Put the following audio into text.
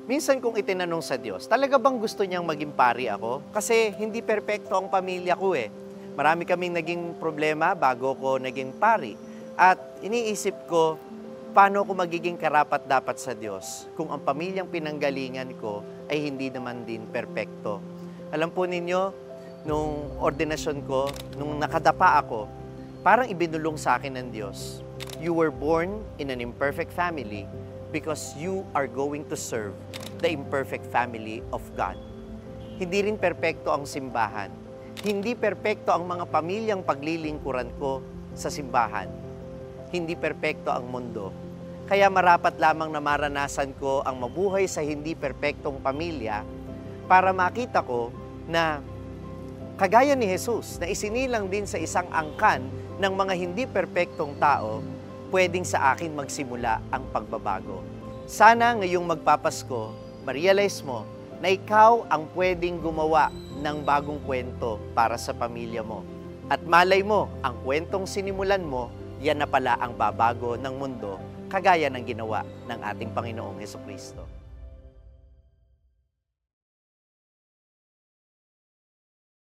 Minsan kong itinanong sa Diyos, talaga bang gusto niyang maging pari ako? Kasi hindi perpekto ang pamilya ko eh. Marami kaming naging problema bago ko naging pari. At iniisip ko, paano ko magiging karapat-dapat sa Diyos kung ang pamilyang pinanggalingan ko ay hindi naman din perpekto. Alam po ninyo, nung ordinasyon ko, nung nakadapa ako, parang ibinulong sa akin ng Diyos, you were born in an imperfect family because you are going to serve the imperfect family of God. Hindi rin perpekto ang simbahan. Hindi perpekto ang mga pamilyang paglilingkuran ko sa simbahan. Hindi perpekto ang mundo. Kaya marapat lamang na maranasan ko ang mabuhay sa hindi perpektong pamilya para makita ko na kagaya ni Jesus na isinilang din sa isang angkan ng mga hindi perpektong tao, pwedeng sa akin magsimula ang pagbabago. Sana ngayong magpapasko, ma-realize mo na ikaw ang pwedeng gumawa ng bagong kwento para sa pamilya mo. At malay mo, ang kwentong sinimulan mo, yan na pala ang babago ng mundo, kagaya ng ginawa ng ating Panginoong Hesukristo.